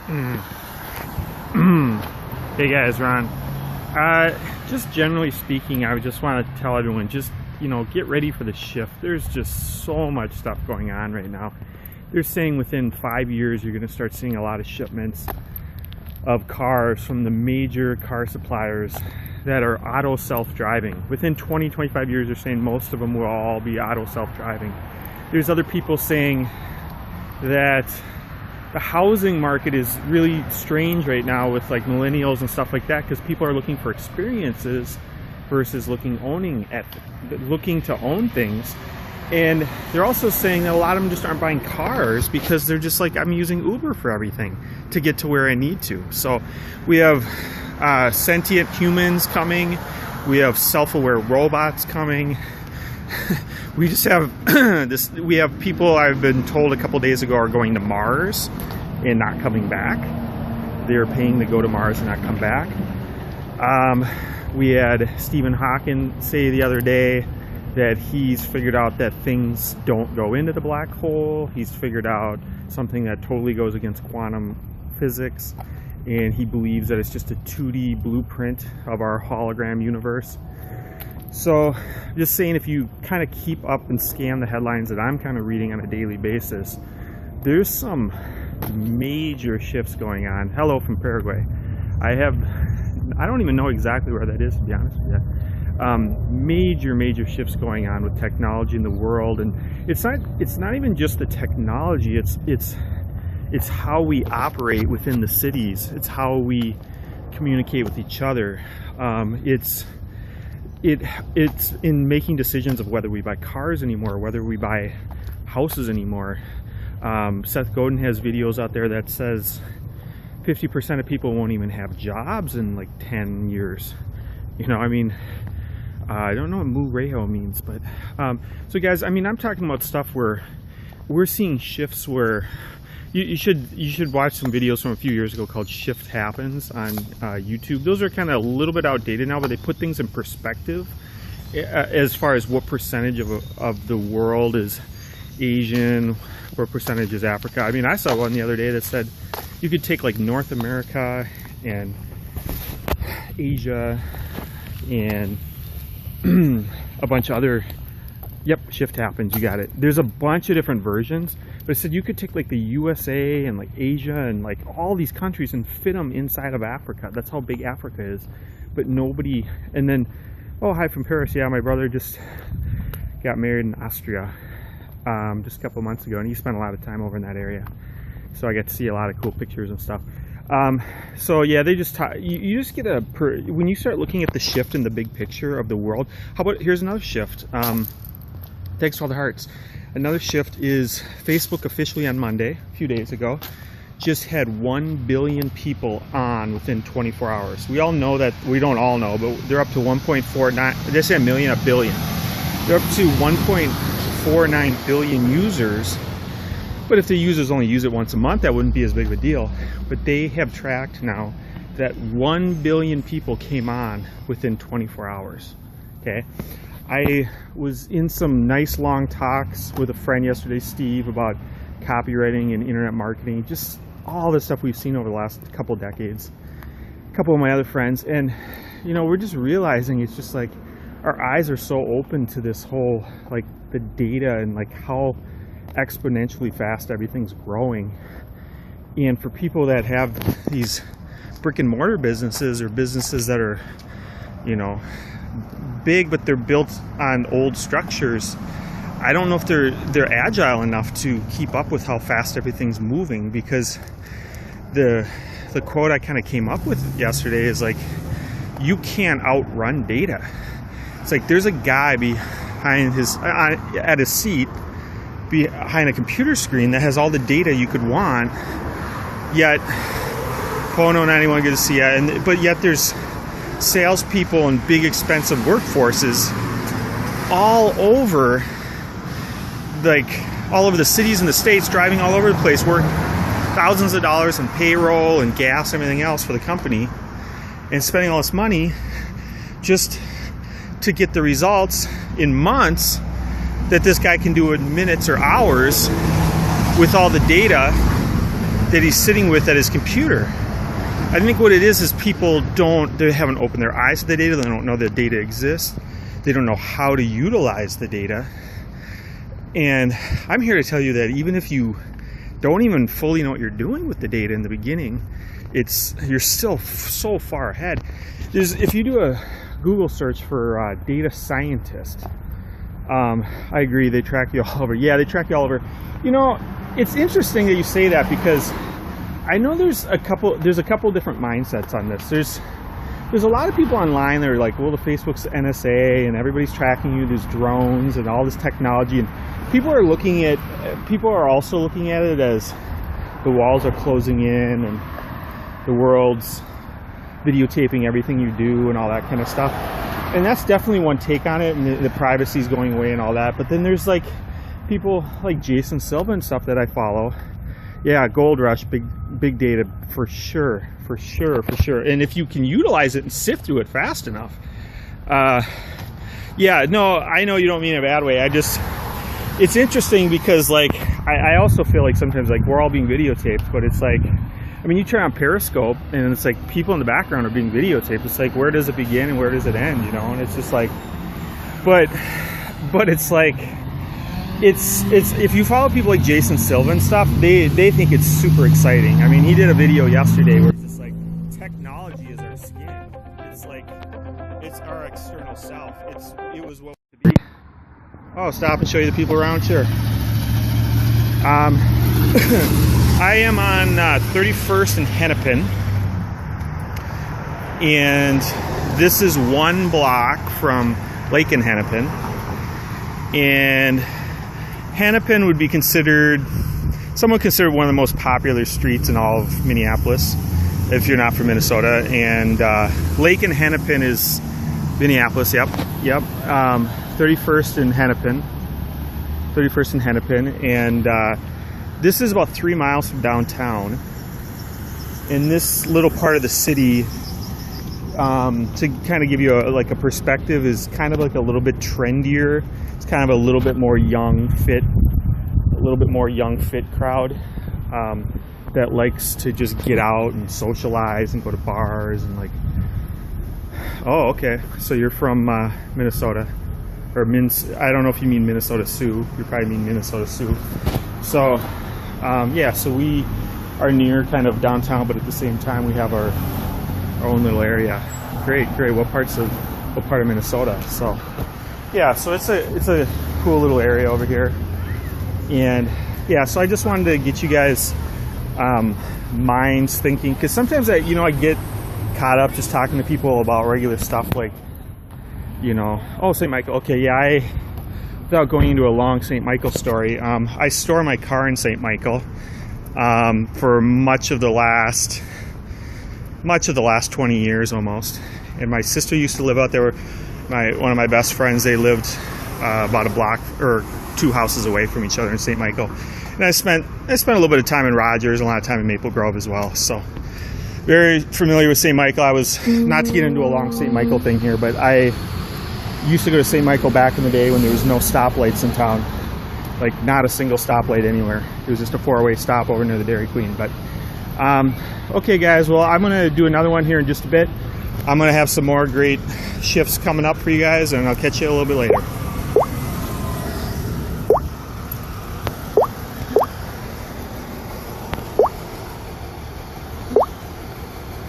Hey guys, Ron. Just generally speaking, I just want to tell everyone, just, get ready for the shift. There's just so much stuff going on right now. They're saying within 5 years, you're going to start seeing a lot of shipments of cars from the major car suppliers that are auto self-driving. Within 20-25 years, they're saying most of them will all be auto self-driving. There's other people saying that the housing market is really strange right now with like millennials and stuff like that, because people are looking for experiences versus looking to own things. And they're also saying that a lot of them just aren't buying cars because they're just like, I'm using Uber for everything to get to where I need to. So we have sentient humans coming, we have self-aware robots coming. We just have we have people, I've been told a couple days ago, are going to Mars and not coming back. They're paying to go to Mars and not come back. We had Stephen Hawking say the other day that he's figured out that things don't go into the black hole. He's figured out something that totally goes against quantum physics, and he believes that it's just a 2D blueprint of our hologram universe. So just saying, if you kind of keep up and scan the headlines that I'm kind of reading on a daily basis, there's some major shifts going on. Hello from Paraguay. I don't even know exactly where that is, to be honest with you. Major shifts going on with technology in the world, and it's not even just the technology, it's how we operate within the cities. It's how we communicate with each other. It's in making decisions of whether we buy cars anymore, whether we buy houses anymore. Seth Godin has videos out there that says 50% of people won't even have jobs in like 10 years. I don't know what Mu Reho means, but so guys, I'm talking about stuff where we're seeing shifts where you should watch some videos from a few years ago called Shift Happens on YouTube. Those are kind of a little bit outdated now, but they put things in perspective as far as what percentage of the world is Asian, what percentage is Africa. I saw one the other day that said you could take like North America and Asia and a bunch of other, Shift Happens, you got it. There's a bunch of different versions, but it said you could take like the USA and like Asia and like all these countries and fit them inside of Africa. That's how big Africa is. But nobody, and then, oh, hi from Paris. Yeah, my brother just got married in Austria just a couple months ago, and he spent a lot of time over in that area. So I got to see a lot of cool pictures and stuff. So yeah, they just you just get when you start looking at the shift in the big picture of the world. How about, here's another shift. Thanks for all the hearts. Another shift is Facebook officially on Monday, a few days ago, just had 1 billion people on within 24 hours. We all know that, we don't all know, but they're up to 1.49, they say a million, a billion. They're up to 1.49 billion users. But if the users only use it once a month, that wouldn't be as big of a deal. But they have tracked now that 1 billion people came on within 24 hours. Okay. I was in some nice long talks with a friend yesterday, Steve, about copywriting and internet marketing, just all the stuff we've seen over the last couple decades. A couple of my other friends, and we're just realizing it's just like our eyes are so open to this whole, like, the data and like how exponentially fast everything's growing. And for people that have these brick and mortar businesses, or businesses that are big but they're built on old structures, I don't know if they're agile enough to keep up with how fast everything's moving, because the quote I kind of came up with yesterday is like, you can't outrun data. It's like there's a guy behind at his seat behind a computer screen that has all the data you could want, yet Pono 91, good to see you, but yet there's salespeople and big expensive workforces all over the cities and the states, driving all over the place, worth thousands of dollars in payroll and gas, everything else for the company, and spending all this money just to get the results in months that this guy can do in minutes or hours with all the data that he's sitting with at his computer. I think what it is people they haven't opened their eyes to the data. They don't know that data exists. They don't know how to utilize the data. And I'm here to tell you that even if you don't even fully know what you're doing with the data in the beginning, you're still so far ahead. If you do a Google search for data scientist, I agree, they track you all over. Yeah, they track you all over. You know, it's interesting that you say that, because I know there's a couple different mindsets on this. There's a lot of people online that are like, well, the Facebook's NSA and everybody's tracking you. There's drones and all this technology, and people are also looking at it as the walls are closing in and the world's videotaping everything you do and all that kind of stuff. And that's definitely one take on it, and the privacy's going away and all that. But then there's like people like Jason Silva and stuff that I follow. Yeah, gold rush, big data for sure. And if you can utilize it and sift through it fast enough, yeah, no, I know you don't mean it in a bad way. It's interesting because like I also feel like sometimes like we're all being videotaped, but it's like, I mean, you turn on Periscope and it's like people in the background are being videotaped. It's like, where does it begin and where does it end, you know? And it's just like, but it's like, it's if you follow people like Jason Silva and stuff, they think it's super exciting. I mean, he did a video yesterday where it's just like, technology is our skin. It's like, it's our external self. It was what to be. Oh, stop and show you the people around here. I am on 31st and Hennepin, and this is one block from Lake and Hennepin. And Hennepin would be considered, some would consider one of the most popular streets in all of Minneapolis, if you're not from Minnesota. And Lake and Hennepin is Minneapolis, yep. 31st and Hennepin, and this is about 3 miles from downtown. In this little part of the city, to kind of give you a perspective, is kind of like a little bit trendier. It's kind of a little bit more young fit crowd that likes to just get out and socialize and go to bars and like. Oh, okay. So you're from Minnesota, or I don't know if you mean Minnesota Sioux. You probably mean Minnesota Sioux. So, yeah. So we are near kind of downtown, but at the same time we have our own little area. Great. What part of Minnesota? So, yeah. So it's a cool little area over here, and yeah. So I just wanted to get you guys minds thinking, because sometimes I get caught up just talking to people about regular stuff like, oh, St. Michael. Okay, yeah, without going into a long St. Michael story, I store my car in St. Michael for much of the last 20 years almost. And my sister used to live out there. One of my best friends, they lived about a block or 2 houses away from each other in St. Michael. And I spent a little bit of time in Rogers, a lot of time in Maple Grove as well. So very familiar with St. Michael. I was, not to get into a long St. Michael thing here, but I used to go to St. Michael back in the day when there was no stoplights in town. Like, not a single stoplight anywhere. It was just a 4-way stop over near the Dairy Queen. But, okay guys, well, I'm going to do another one here in just a bit. I'm going to have some more great shifts coming up for you guys, and I'll catch you a little bit later.